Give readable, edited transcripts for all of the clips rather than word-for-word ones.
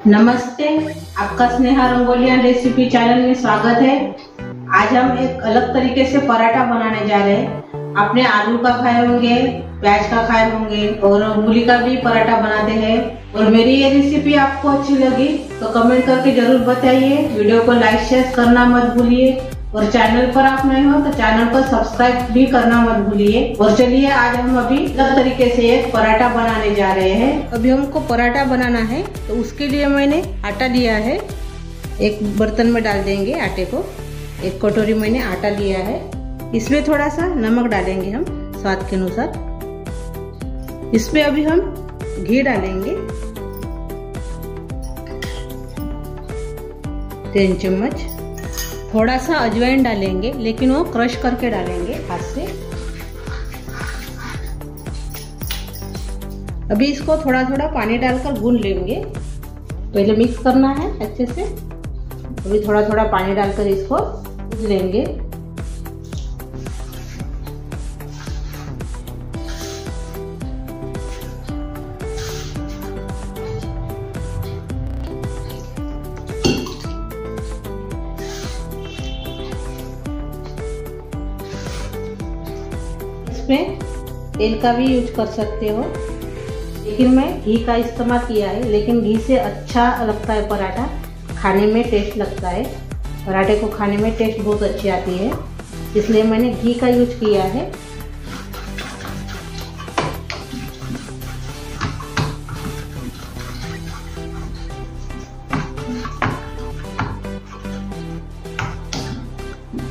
नमस्ते, आपका Sneha रंगोलिया recipe channel में स्वागत है। आज हम एक अलग तरीके से पराठा बनाने जा रहे हैं। आपने आलू का खाए होंगे, प्याज का खाए होंगे और मूली का भी पराठा बनाते हैं। और मेरी ये रेसिपी आपको अच्छी लगी तो कमेंट करके जरूर बताइए। वीडियो को लाइक शेयर करना मत भूलिए और चैनल पर आप नए हो तो चैनल को सब्सक्राइब भी करना मत भूलिए। और चलिए आज हम अभी अलग तरीके से एक पराठा बनाने जा रहे हैं। अभी हमको पराठा बनाना है तो उसके लिए मैंने आटा लिया है। एक बर्तन में डाल देंगे आटे को। एक कटोरी मैंने आटा लिया है। इसमें थोड़ा सा नमक डालेंगे हम स्वाद के अनुसार। इसमें अभी हम घी डालेंगे 3 चम्मच। थोड़ा सा अजवाइन डालेंगे, लेकिन वो क्रश करके डालेंगे हाथ से। अभी इसको थोड़ा थोड़ा पानी डालकर गूंद लेंगे। पहले मिक्स करना है अच्छे से। अभी थोड़ा थोड़ा पानी डालकर इसको गूंद लेंगे। इसमें तेल का भी यूज कर सकते हो, लेकिन मैं घी का इस्तेमाल किया है। लेकिन घी से अच्छा लगता है पराठा, खाने में टेस्ट लगता है। पराठे को खाने में टेस्ट बहुत अच्छी आती है, इसलिए मैंने घी का यूज किया है।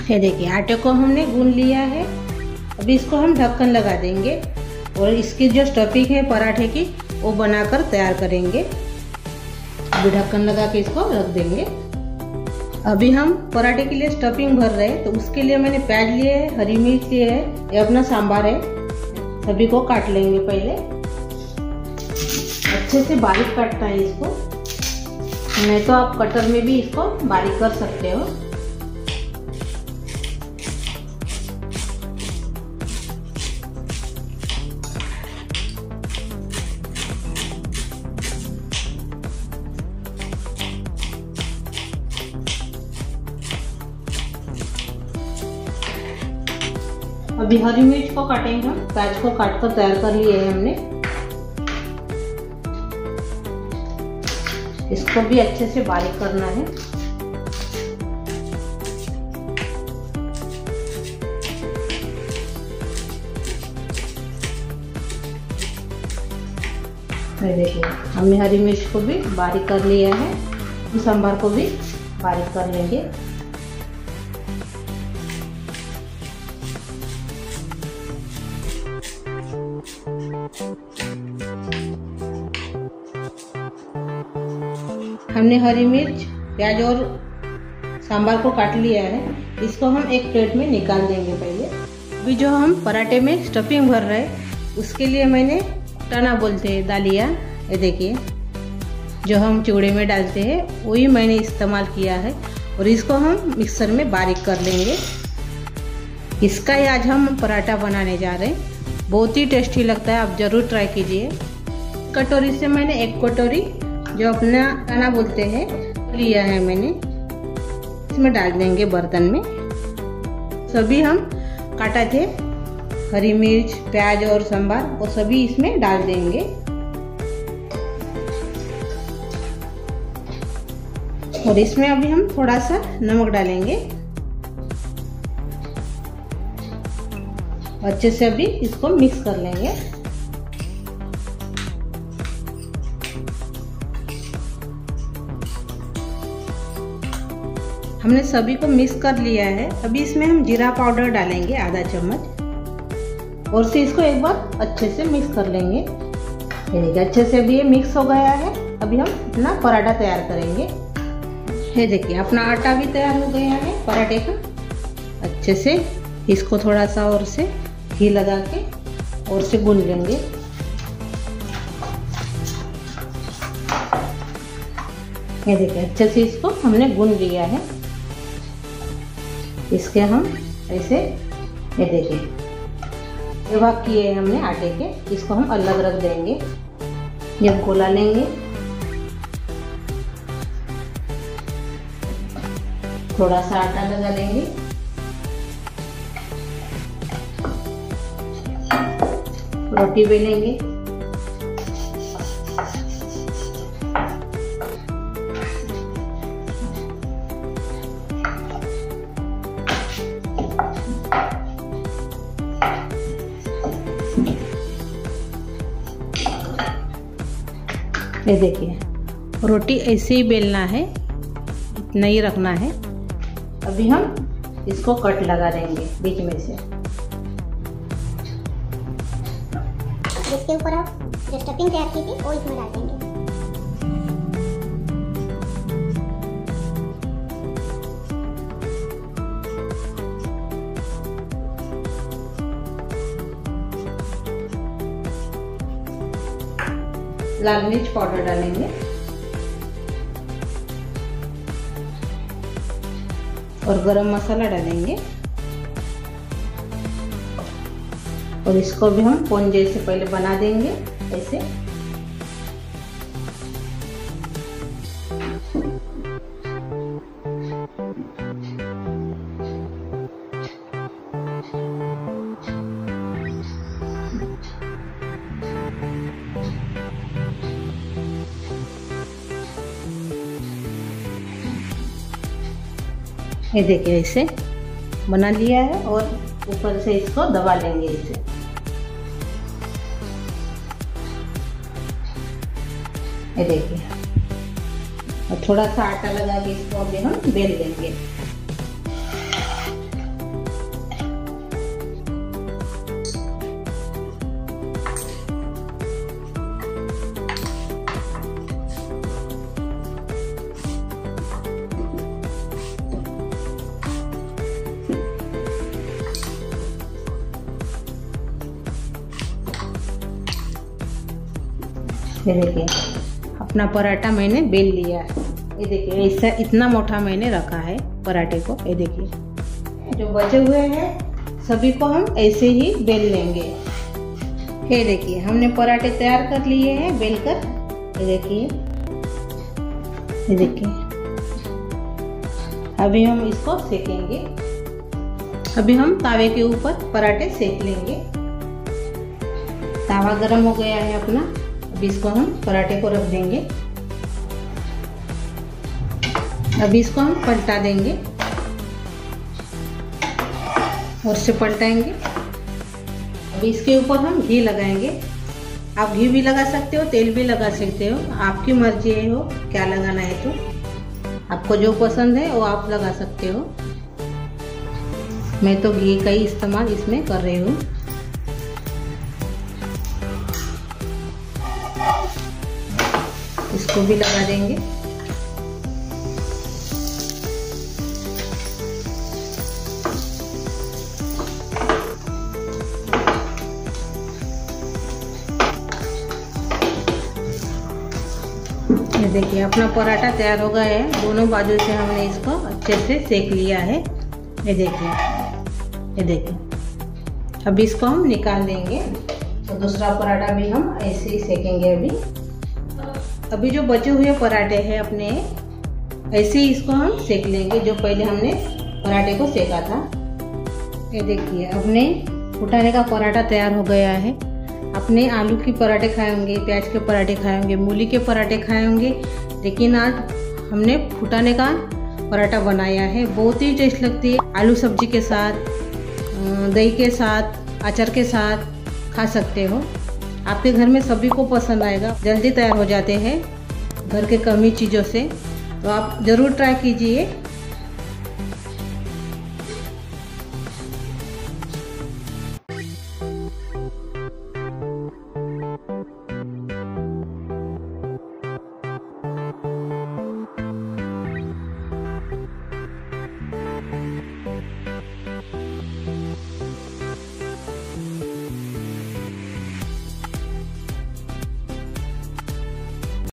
ये देखिए आटे को हमने गूंद लिया है। अभी इसको हम ढक्कन लगा देंगे और इसकी जो स्टफिंग है पराठे की वो बनाकर तैयार करेंगे। अभी ढक्कन लगा के इसको रख देंगे। अभी हम पराठे के लिए स्टफिंग भर रहे हैं तो उसके लिए मैंने प्याज लिए है, हरी मिर्च लिए है, ये अपना सांभर है। सभी को काट लेंगे। पहले अच्छे से बारीक काटना है इसको, नहीं तो आप कटर में भी इसको बारीक कर सकते हो। अभी हरी मिर्च को काटेंगे हम। प्याज को काट कर तैयार कर लिए है हमने। इसको भी अच्छे से बारीक करना है। देखिए हमने हरी मिर्च को भी बारीक कर लिया है। सांभर को भी बारीक कर लेंगे। हमने हरी मिर्च, प्याज और सांभर को काट लिया है। इसको हम एक प्लेट में निकाल देंगे पहले। अभी जो हम पराठे में स्टफिंग भर रहे हैं उसके लिए मैंने टना बोलते हैं दालिया, ये देखिए जो हम चिवड़े में डालते हैं वही मैंने इस्तेमाल किया है। और इसको हम मिक्सर में बारीक कर लेंगे। इसका ही आज हम पराठा बनाने जा रहे हैं। बहुत ही टेस्टी लगता है, आप ज़रूर ट्राई कीजिए। कटोरी से मैंने एक कटोरी जो अपना टना बोलते हैं लिया है मैंने। इसमें डाल देंगे बर्तन में। सभी हम काटा थे हरी मिर्च, प्याज और सांभर, वो सभी इसमें डाल देंगे। और इसमें अभी हम थोड़ा सा नमक डालेंगे। अच्छे से अभी इसको मिक्स कर लेंगे। हमने सभी को मिक्स कर लिया है। अभी इसमें हम जीरा पाउडर डालेंगे आधा चम्मच और से इसको एक बार अच्छे से मिक्स कर लेंगे। देखिए अच्छे से अभी ये मिक्स हो गया है। अभी हम अपना पराठा तैयार करेंगे। ये देखिए अपना आटा भी तैयार हो गया है पराठे का। अच्छे से इसको थोड़ा सा और से घी लगा के और से गूंद लेंगे। ये देखिए अच्छे से इसको हमने गूंद लिया है। इसके हम ऐसे ये देखिए ये भाग किए हमने आटे के, इसको हम अलग रख देंगे। जब गोला लेंगे थोड़ा सा आटा लगा लेंगे। रोटी बेलेंगे। ये देखिए, रोटी ऐसे ही बेलना है, नहीं रखना है। अभी हम इसको कट लगा देंगे बीच में से। इसके ऊपर आप जो स्टफिंग तैयार की थी वो इसमें डाल देंगे। लाल मिर्च पाउडर डालेंगे और गरम मसाला डालेंगे और इसको भी हम पोन जैसे पहले बना देंगे ऐसे। ये देखिए ऐसे बना लिया है और ऊपर से इसको दबा लेंगे इसे। ये देखिए, और थोड़ा सा आटा लगा के इसको अभी हम बेल लेंगे। ये देखिए, अपना पराठा मैंने बेल लिया है। ये देखिए, ऐसा इतना मोटा मैंने रखा है पराठे को। ये देखिए, जो बचे हुए हैं सभी को हम ऐसे ही बेल लेंगे। ये देखिए, हमने पराठे तैयार कर लिए हैं बेलकर। ये देखिए, ये देखिए, अभी हम इसको सेकेंगे। अभी हम तावे के ऊपर पराठे सेक लेंगे। तावा गरम हो गया है अपना। अभी इसको हम पराठे को रख देंगे। अभी इसको हम पलटा देंगे और से पलटाएंगे। अभी इसके ऊपर हम घी लगाएंगे। आप घी भी लगा सकते हो, तेल भी लगा सकते हो, आपकी मर्जी है हो क्या लगाना है। तो आपको जो पसंद है वो आप लगा सकते हो। मैं तो घी का ही इस्तेमाल इसमें कर रही हूँ। इसको भी लगा देंगे। ये देखिए, अपना पराठा तैयार हो गया है। दोनों बाजू से हमने इसको अच्छे से सेक लिया है। ये देखिए, ये देखिए, अभी इसको हम निकाल देंगे। तो दूसरा पराठा भी हम ऐसे ही सेकेंगे। अभी जो बचे हुए पराठे हैं अपने, ऐसे ही इसको हम सेक लेंगे जो पहले हमने पराठे को सेका था। ये देखिए, अपने फुटाने का पराठा तैयार हो गया है। अपने आलू के पराठे खाए होंगे, प्याज के पराठे खाए होंगे, मूली के पराठे खाए होंगे, लेकिन आज हमने फुटाने का पराठा बनाया है। बहुत ही टेस्ट लगती है। आलू सब्जी के साथ, दही के साथ, अचार के साथ खा सकते हो। आपके घर में सभी को पसंद आएगा। जल्दी तैयार हो जाते हैं घर के कम ही चीज़ों से। तो आप ज़रूर ट्राई कीजिए।